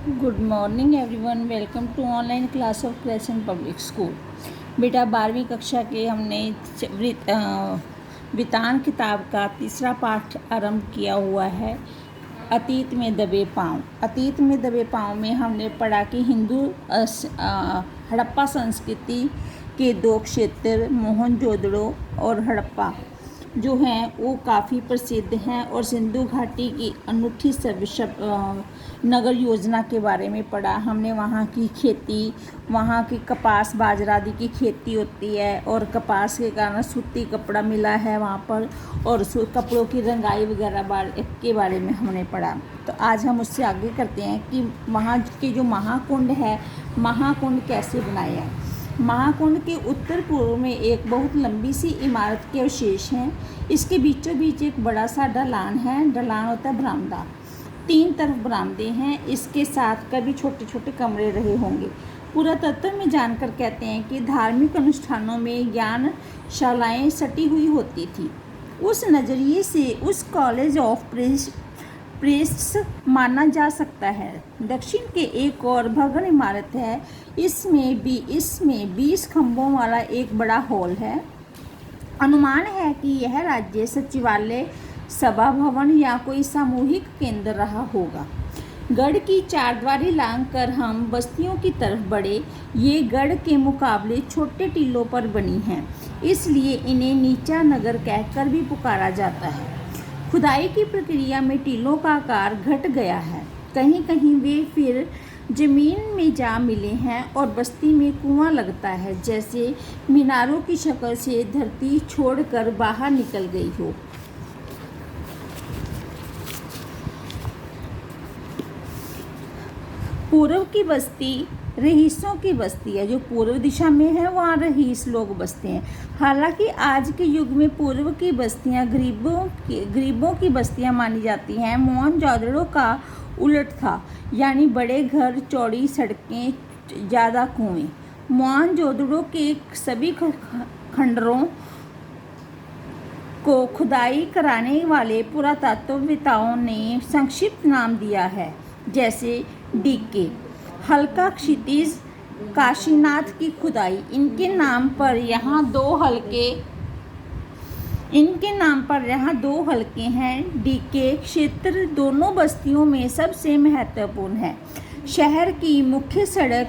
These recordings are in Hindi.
Good morning everyone, welcome to online class of Crescent Public School. बेटा 12वीं कक्षा के हमने वितान किताब का तीसरा पाठ आरंभ किया हुआ है। अतीत में दबे पाँव। अतीत में दबे पाँव में हमने पढ़ा कि हिंदू हड़प्पा संस्कृति के दो क्षेत्र मोहनजोदड़ो और हड़प्पा जो हैं वो काफ़ी प्रसिद्ध हैं और सिंधु घाटी की अनूठी नगर योजना के बारे में पढ़ा हमने। वहाँ की खेती, वहाँ की कपास बाजरा आदि की खेती होती है और कपास के कारण सूती कपड़ा मिला है वहाँ पर, और कपड़ों की रंगाई वगैरह के बारे में हमने पढ़ा। तो आज हम उससे आगे करते हैं कि वहाँ के जो महाकुंड है, महाकुंड कैसे बनाए हैं। महाकुंड के उत्तर पूर्व में एक बहुत लंबी सी इमारत के अवशेष हैं। इसके बीचों बीच एक बड़ा सा ढलान है। ढलान होता है बरामदा। 3 तरफ बरामदे हैं। इसके साथ कभी छोटे छोटे कमरे रहे होंगे। पुरातत्व में जानकर कहते हैं कि धार्मिक अनुष्ठानों में ज्ञानशालाएँ सटी हुई होती थी। उस नज़रिए से उस कॉलेज ऑफ प्रेस्ट्स माना जा सकता है। दक्षिण के एक और भवन इमारत है। इसमें 20 खंभों वाला एक बड़ा हॉल है। अनुमान है कि यह राज्य सचिवालय, सभा भवन या कोई सामूहिक केंद्र रहा होगा। गढ़ की चारद्वारी लांघ कर हम बस्तियों की तरफ बढ़े। ये गढ़ के मुकाबले छोटे टीलों पर बनी हैं, इसलिए इन्हें नीचा नगर कहकर भी पुकारा जाता है। खुदाई की प्रक्रिया में टीलों का आकार घट गया है। कहीं कहीं वे फिर जमीन में जा मिले हैं और बस्ती में कुआं लगता है, जैसे मीनारों की शक्ल से धरती छोड़कर बाहर निकल गई हो। पूर्व की बस्ती रईसों की बस्ती है। जो पूर्व दिशा में है वहाँ रईस लोग बसते हैं। हालांकि आज के युग में पूर्व की बस्तियाँ गरीबों की बस्तियाँ मानी जाती हैं। मोहनजोदड़ो का उलट था, यानी बड़े घर, चौड़ी सड़कें, ज़्यादा कुएं। मोहनजोदड़ो के सभी खंडरों को खुदाई कराने वाले पुरातत्वविदों ने संक्षिप्त नाम दिया है, जैसे डीके, हल्का क्षितिज, काशीनाथ की खुदाई। इनके नाम पर यहाँ दो हलके हैं। डीके क्षेत्र दोनों बस्तियों में सबसे महत्वपूर्ण है। शहर की मुख्य सड़क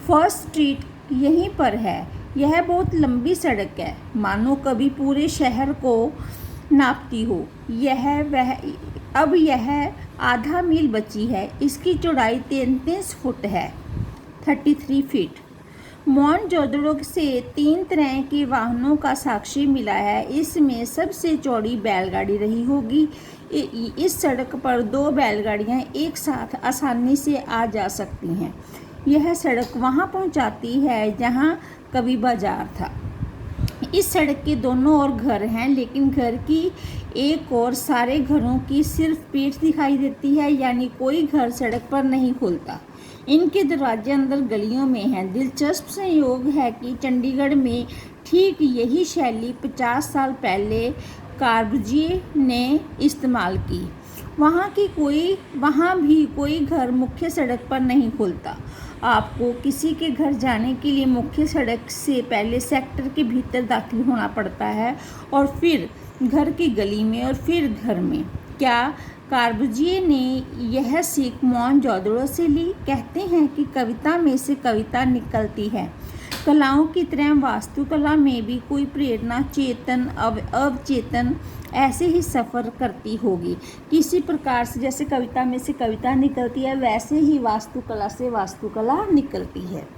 फर्स्ट स्ट्रीट यहीं पर है। यह बहुत लंबी सड़क है, मानो कभी पूरे शहर को नापती हो। अब यह आधा मील बची है। इसकी चौड़ाई 33 फुट है, 33 फीट। मोहनजोदड़ो से 3 तरह के वाहनों का साक्ष्य मिला है। इसमें सबसे चौड़ी बैलगाड़ी रही होगी। इस सड़क पर 2 बैलगाड़ियां एक साथ आसानी से आ जा सकती हैं। यह सड़क वहां पहुंचाती है जहां कभी बाजार था। इस सड़क के दोनों ओर घर हैं, लेकिन घर की एक ओर सारे घरों की सिर्फ पीठ दिखाई देती है, यानी कोई घर सड़क पर नहीं खुलता। इनके दरवाजे अंदर गलियों में हैं। दिलचस्प संयोग है कि चंडीगढ़ में ठीक यही शैली 50 साल पहले कॉर्बुजिए ने इस्तेमाल की। वहाँ भी कोई घर मुख्य सड़क पर नहीं खुलता। आपको किसी के घर जाने के लिए मुख्य सड़क से पहले सेक्टर के भीतर दाखिल होना पड़ता है, और फिर घर की गली में, और फिर घर में। क्या कॉर्बुजिए ने यह सीख मोहनजोदड़ो से ली? कहते हैं कि कविता में से कविता निकलती है। कलाओं की तरह वास्तुकला में भी कोई प्रेरणा चेतन अवचेतन ऐसे ही सफ़र करती होगी। किसी प्रकार से जैसे कविता में से कविता निकलती है, वैसे ही वास्तुकला से वास्तुकला निकलती है।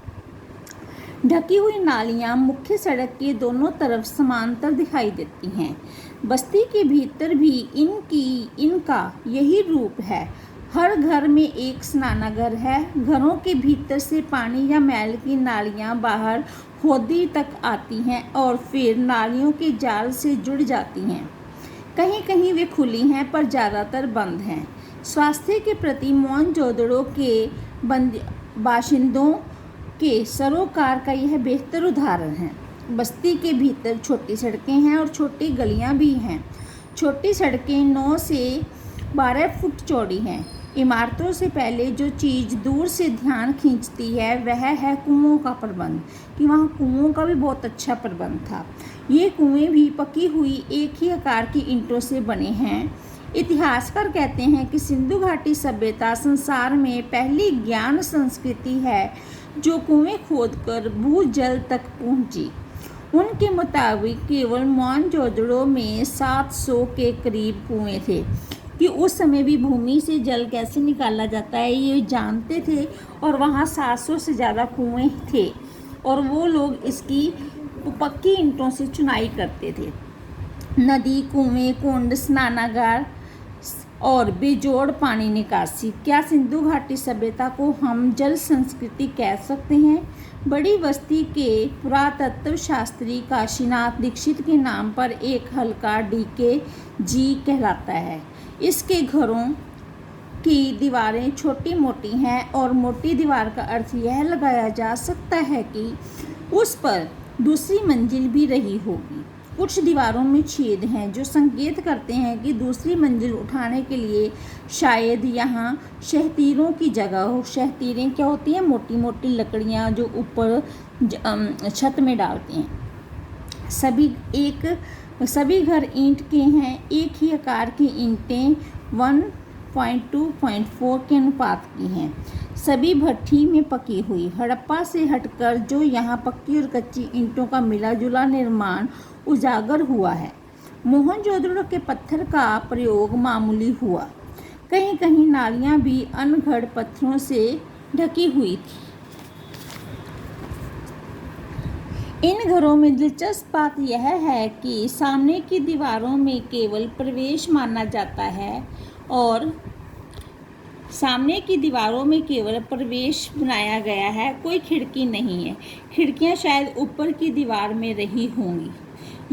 ढकी हुई नालियाँ मुख्य सड़क के दोनों तरफ समांतर दिखाई देती हैं। बस्ती के भीतर भी इनका यही रूप है। हर घर में एक स्नानागार है। घरों के भीतर से पानी या मैल की नालियाँ बाहर हौदी तक आती हैं और फिर नालियों के जाल से जुड़ जाती हैं। कहीं कहीं वे खुली हैं, पर ज़्यादातर बंद हैं। स्वास्थ्य के प्रति मोहनजोदड़ो के बाशिंदों के सरोकार का यह बेहतर उदाहरण है। बस्ती के भीतर छोटी सड़कें हैं और छोटी गलियां भी हैं। छोटी सड़कें 9 से 12 फुट चौड़ी हैं। इमारतों से पहले जो चीज़ दूर से ध्यान खींचती है वह है कुओं का प्रबंध, कि वहाँ कुओं का भी बहुत अच्छा प्रबंध था। ये कुएं भी पकी हुई एक ही आकार की ईंटों से बने हैं। इतिहासकार कहते हैं कि सिंधु घाटी सभ्यता संसार में पहली ज्ञान संस्कृति है जो कुएं खोदकर भूजल तक पहुंची। उनके मुताबिक केवल मोहनजोदड़ो में 700 के करीब कुएं थे, कि उस समय भी भूमि से जल कैसे निकाला जाता है ये जानते थे, और वहाँ 700 से ज़्यादा कुएं थे और वो लोग इसकी पक्की ईंटों से चुनाई करते थे। नदी, कुएं, कुंड, स्नानागार और बेजोड़ पानी निकासी। क्या सिंधु घाटी सभ्यता को हम जल संस्कृति कह सकते हैं? बड़ी बस्ती के पुरातत्व शास्त्री काशीनाथ दीक्षित के नाम पर एक हल्का DKG कहलाता है। इसके घरों की दीवारें छोटी मोटी हैं और मोटी दीवार का अर्थ यह लगाया जा सकता है कि उस पर दूसरी मंजिल भी रही होगी। कुछ दीवारों में छेद हैं जो संकेत करते हैं कि दूसरी मंजिल उठाने के लिए शायद यहाँ शहतीरों की जगह हो। शहतीरें क्या होती हैं? मोटी मोटी लकड़ियाँ जो ऊपर छत में डालते हैं। सभी घर ईंट के हैं। एक ही आकार की ईंटें 1.2.4 के अनुपात की हैं। सभी भट्ठी में पकी हुई। हड़प्पा से हटकर जो यहाँ पक्की और कच्ची ईंटों का मिला जुला निर्माण उजागर हुआ है। मोहनजोदड़ो के पत्थर का प्रयोग मामूली हुआ। कहीं कहीं नालियाँ भी अनगढ़ पत्थरों से ढकी हुई थी। इन घरों में दिलचस्प बात यह है कि सामने की दीवारों में केवल प्रवेश माना जाता है और सामने की दीवारों में केवल प्रवेश बनाया गया है, कोई खिड़की नहीं है। खिड़कियां शायद ऊपर की दीवार में रही होंगी,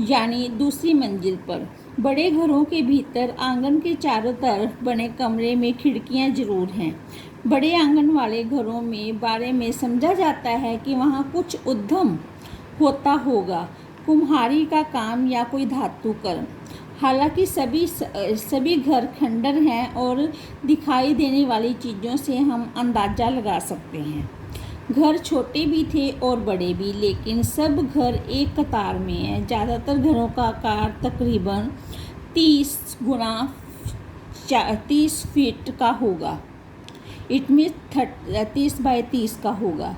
यानी दूसरी मंजिल पर। बड़े घरों के भीतर आंगन के चारों तरफ बने कमरे में खिड़कियां जरूर हैं। बड़े आंगन वाले घरों में बारे में समझा जाता है कि वहाँ कुछ उद्यम होता होगा, कुम्हारी का काम या कोई धातु कर्म। हालांकि सभी घर खंडर हैं और दिखाई देने वाली चीज़ों से हम अंदाज़ा लगा सकते हैं। घर छोटे भी थे और बड़े भी, लेकिन सब घर एक कतार में हैं। ज़्यादातर घरों का आकार तकरीबन 30 गुना 30 फीट का होगा। इट मीन 30 बाय 30 का होगा।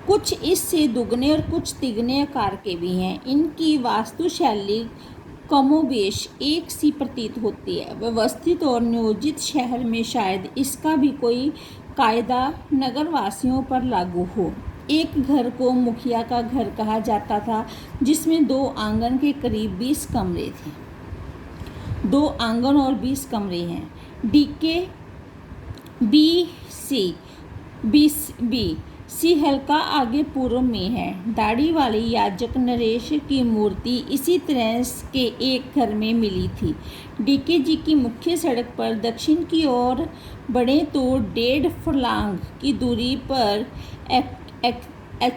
कुछ इससे दुगने और कुछ तिगने आकार के भी हैं। इनकी वास्तुशैली कमोबेश एक सी प्रतीत होती है। व्यवस्थित और नियोजित शहर में शायद इसका भी कोई कायदा नगरवासियों पर लागू हो। एक घर को मुखिया का घर कहा जाता था, जिसमें 2 आंगन के करीब 20 कमरे थे। 2 आंगन और 20 कमरे हैं। DKBC हल्का आगे पूर्व में है। दाढ़ी वाले याजक नरेश की मूर्ति इसी तरह के एक घर में मिली थी। DKG की मुख्य सड़क पर दक्षिण की ओर बढ़े तो 1.5 फर्लांग की दूरी पर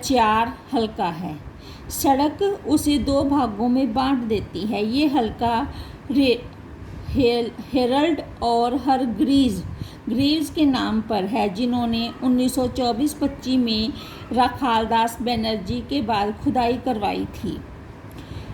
HR हल्का है। सड़क उसे 2 भागों में बांट देती है। ये हल्का हेरल्ड और ग्रीव्स के नाम पर है, जिन्होंने 1924-25 में राखालदास बनर्जी के बाद खुदाई करवाई थी।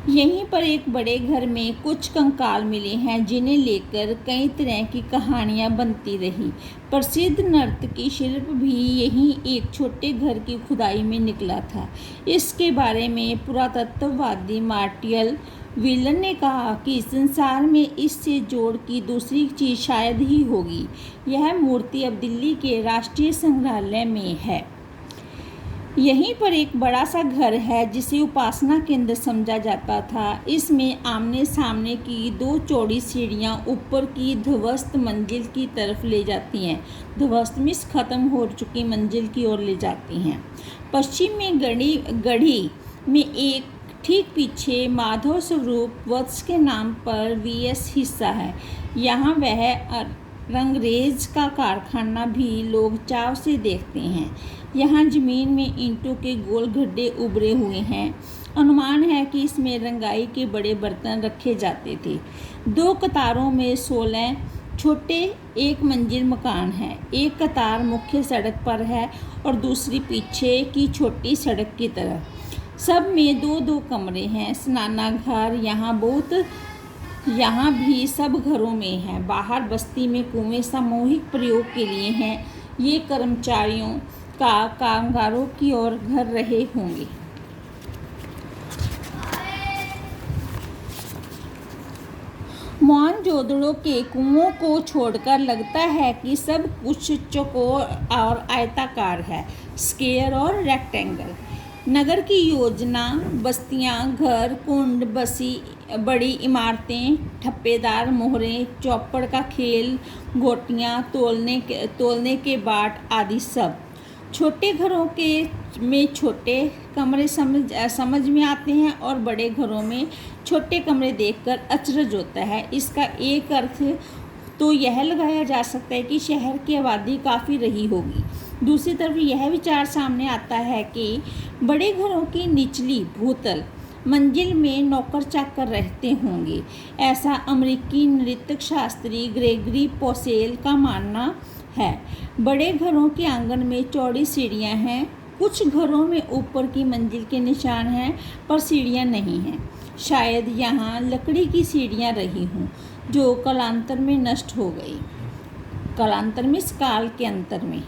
यहीं पर एक बड़े घर में कुछ कंकाल मिले हैं, जिन्हें लेकर कई तरह की कहानियां बनती रही। प्रसिद्ध नर्तकी शिल्प भी यहीं एक छोटे घर की खुदाई में निकला था। इसके बारे में पुरातत्ववादी मार्टियल व्हीलन ने कहा कि संसार में इससे जोड़ की दूसरी चीज़ शायद ही होगी। यह मूर्ति अब दिल्ली के राष्ट्रीय संग्रहालय में है। यहीं पर एक बड़ा सा घर है जिसे उपासना केंद्र समझा जाता था। इसमें आमने सामने की 2 चौड़ी सीढ़ियाँ ऊपर की ध्वस्त मंजिल की तरफ ले जाती हैं। ध्वस्त मीन्स खत्म हो चुकी मंजिल की ओर ले जाती हैं। पश्चिम में गढ़ी में एक ठीक पीछे माधव स्वरूप वत्स के नाम पर VS हिस्सा है। यहाँ वह रंगरेज का कारखाना भी लोग चाव से देखते हैं। यहाँ जमीन में ईंटों के गोल गड्ढे उभरे हुए हैं। अनुमान है कि इसमें रंगाई के बड़े बर्तन रखे जाते थे। 2 कतारों में 16 छोटे एक मंजिल मकान है। एक कतार मुख्य सड़क पर है और दूसरी पीछे की छोटी सड़क की तरफ। सब में दो दो कमरे हैं। स्नानागार यहाँ भी सब घरों में है। बाहर बस्ती में कुएं सामूहिक प्रयोग के लिए हैं। ये कर्मचारियों का कामगारों की ओर घर रहे होंगे। मोहनजोदड़ो के कुओं को छोड़कर लगता है कि सब कुछ चौकोर और आयताकार है, स्क्वायर और रेक्टेंगल। नगर की योजना, बस्तियां, घर, कुंड, बड़ी इमारतें, ठप्पेदार मोहरें, चौपड़ का खेल, गोटियां, तोलने के बाट आदि सब। छोटे घरों में छोटे कमरे समझ में आते हैं और बड़े घरों में छोटे कमरे देखकर अचरज होता है। इसका एक अर्थ तो यह लगाया जा सकता है कि शहर की आबादी काफ़ी रही होगी। दूसरी तरफ यह विचार सामने आता है कि बड़े घरों की निचली भूतल मंजिल में नौकर चाकर रहते होंगे। ऐसा अमेरिकी नृत्य शास्त्री ग्रेगरी पोसेल का मानना है। बड़े घरों के आंगन में चौड़ी सीढ़ियां हैं। कुछ घरों में ऊपर की मंजिल के निशान हैं पर सीढ़ियां नहीं हैं। शायद यहाँ लकड़ी की सीढ़ियां रही हों जो कालांतर में नष्ट हो गई। कालांतर में, इस काल के अंतर में।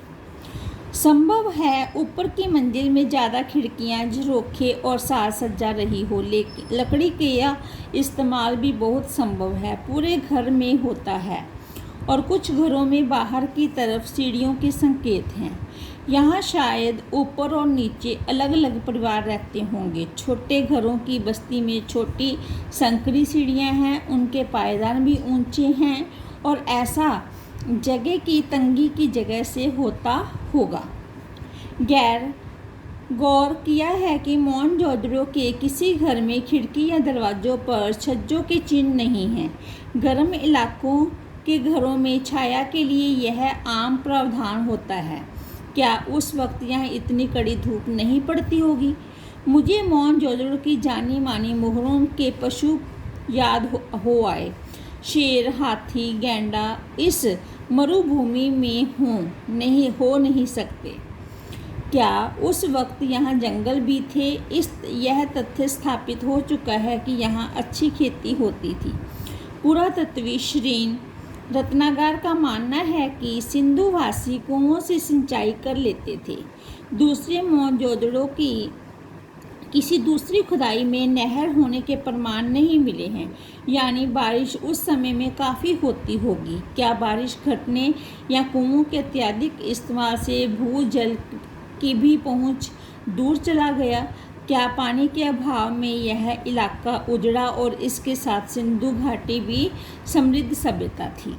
संभव है ऊपर की मंजिल में ज़्यादा खिड़कियां, झरोखे और साज सज्जा रही हो, लेकिन लकड़ी के या इस्तेमाल भी बहुत संभव है। पूरे घर में होता है और कुछ घरों में बाहर की तरफ सीढ़ियों के संकेत हैं। यहाँ शायद ऊपर और नीचे अलग अलग परिवार रहते होंगे। छोटे घरों की बस्ती में छोटी संकरी सीढ़ियाँ हैं, उनके पायदान भी ऊंचे हैं और ऐसा जगह की तंगी की जगह से होता होगा। गौर किया है कि मोहनजोदड़ो के किसी घर में खिड़की या दरवाजों पर छज्जों के चिन्ह नहीं हैं। गर्म इलाकों के घरों में छाया के लिए यह आम प्रावधान होता है। क्या उस वक्त यहाँ इतनी कड़ी धूप नहीं पड़ती होगी? मुझे मोहनजोदड़ो की जानी मानी मोहरों के पशु याद हो आए। शेर, हाथी, गैंडा इस मरुभूमि में हो नहीं सकते। क्या उस वक्त यहाँ जंगल भी थे? यह तथ्य स्थापित हो चुका है कि यहाँ अच्छी खेती होती थी। पुरातत्वी श्रीन रत्नागार का मानना है कि सिंधुवासी कुओं से सिंचाई कर लेते थे। दूसरे मोहनजोदड़ो की किसी दूसरी खुदाई में नहर होने के प्रमाण नहीं मिले हैं, यानी बारिश उस समय में काफ़ी होती होगी। क्या बारिश घटने या कुओं के अत्यधिक इस्तेमाल से भूजल की भी पहुंच दूर चला गया? क्या पानी के अभाव में यह इलाका उजड़ा और इसके साथ सिंधु घाटी भी समृद्ध सभ्यता थी?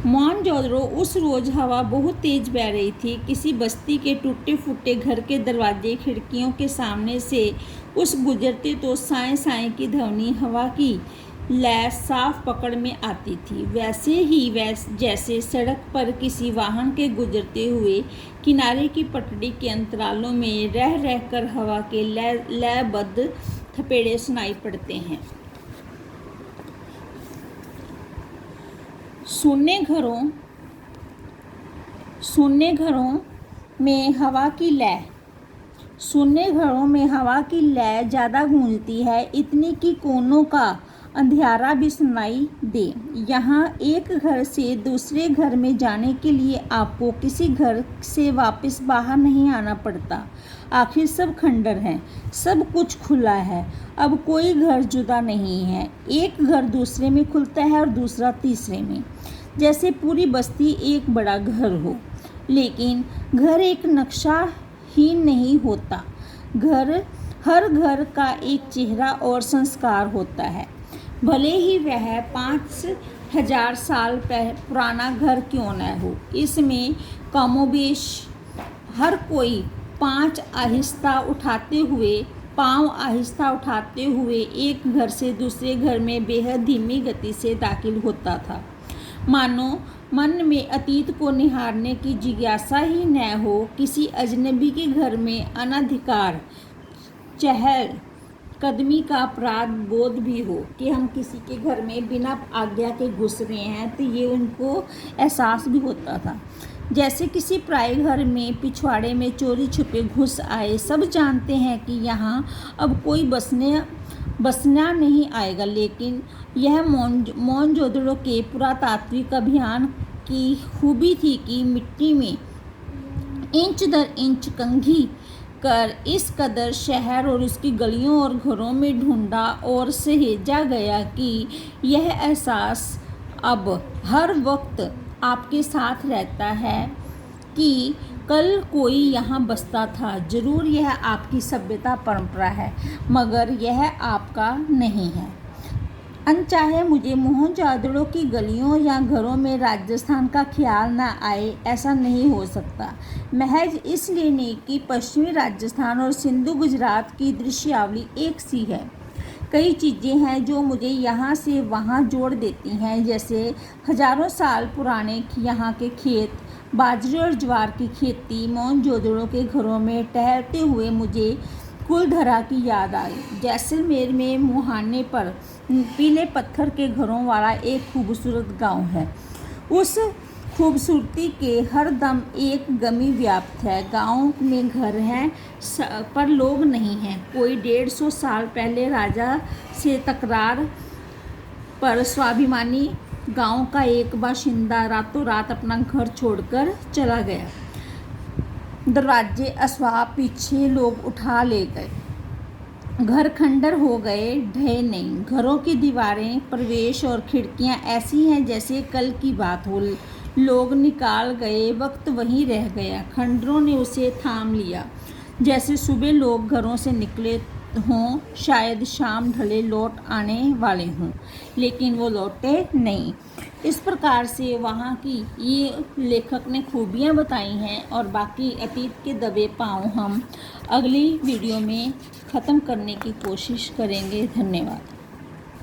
मोहनजोदड़ो उस रोज़ हवा बहुत तेज बह रही थी। किसी बस्ती के टूटे फूटे घर के दरवाजे खिड़कियों के सामने से उस गुजरते तो साए साए की ध्वनि हवा की लय साफ पकड़ में आती थी। जैसे सड़क पर किसी वाहन के गुजरते हुए किनारे की पटड़ी के अंतरालों में रह रहकर हवा के लयबद्ध थपेड़े सुनाई पड़ते हैं। सुन्ने घरों में हवा की लय ज़्यादा गूंजती है, इतनी कि कोनों का अंधियारा भी सुनाई दे। यहाँ एक घर से दूसरे घर में जाने के लिए आपको किसी घर से वापस बाहर नहीं आना पड़ता। आखिर सब खंडर हैं, सब कुछ खुला है। अब कोई घर जुदा नहीं है। एक घर दूसरे में खुलता है और दूसरा तीसरे में, जैसे पूरी बस्ती एक बड़ा घर हो। लेकिन घर एक नक्शा ही नहीं होता। हर घर का एक चेहरा और संस्कार होता है, भले ही वह 5000 साल पुराना घर क्यों न हो। इसमें कमोबेश हर कोई पाँव आहिस्ता उठाते हुए एक घर से दूसरे घर में बेहद धीमी गति से दाखिल होता था, मानो मन में अतीत को निहारने की जिज्ञासा ही न हो। किसी अजनबी के घर में अनधिकार कदमी का अपराध बोध भी हो कि हम किसी के घर में बिना आज्ञा के घुस रहे हैं, तो ये उनको एहसास भी होता था। जैसे किसी पराए घर में पिछवाड़े में चोरी छुपे घुस आए। सब जानते हैं कि यहाँ अब कोई बसना नहीं आएगा, लेकिन यह मोहनजोदड़ो के पुरातात्विक अभियान की खूबी थी कि मिट्टी में इंच दर इंच कंघी कर इस कदर शहर और उसकी गलियों और घरों में ढूंढा और सहेजा गया कि यह एहसास अब हर वक्त आपके साथ रहता है कि कल कोई यहाँ बसता था। जरूर यह आपकी सभ्यता परंपरा है, मगर यह आपका नहीं है। अनचाहे मुझे मोहनजोदड़ो की गलियों या घरों में राजस्थान का ख्याल न आए, ऐसा नहीं हो सकता। महज इसलिए नहीं कि पश्चिमी राजस्थान और सिंधु गुजरात की दृश्यावली एक सी है। कई चीज़ें हैं जो मुझे यहाँ से वहाँ जोड़ देती हैं, जैसे हजारों साल पुराने यहाँ के खेत, बाजरे और ज्वार की खेती। मोहनजोदड़ो के घरों में टहलते हुए मुझे कुलधरा की याद आई। जैसलमेर में मुहाने पर पीले पत्थर के घरों वाला एक खूबसूरत गांव है। उस खूबसूरती के हर दम एक गमी व्याप्त है। गांव में घर हैं पर लोग नहीं हैं। कोई 150 साल पहले राजा से तकरार पर स्वाभिमानी गांव का एक बाशिंदा रातों रात अपना घर छोड़कर चला गया। दरवाजे असवाब पीछे लोग उठा ले गए। घर खंडर हो गए, ढहे नहीं। घरों की दीवारें, प्रवेश और खिड़कियां ऐसी हैं जैसे कल की बात हो। लोग निकाल गए, वक्त वहीं रह गया। खंडरों ने उसे थाम लिया, जैसे सुबह लोग घरों से निकले हों, शायद शाम ढले लौट आने वाले हों, लेकिन वो लौटे नहीं। इस प्रकार से वहाँ की ये लेखक ने खूबियाँ बताई हैं, और बाकी अतीत के दबे पाँव हम अगली वीडियो में ख़त्म करने की कोशिश करेंगे। धन्यवाद।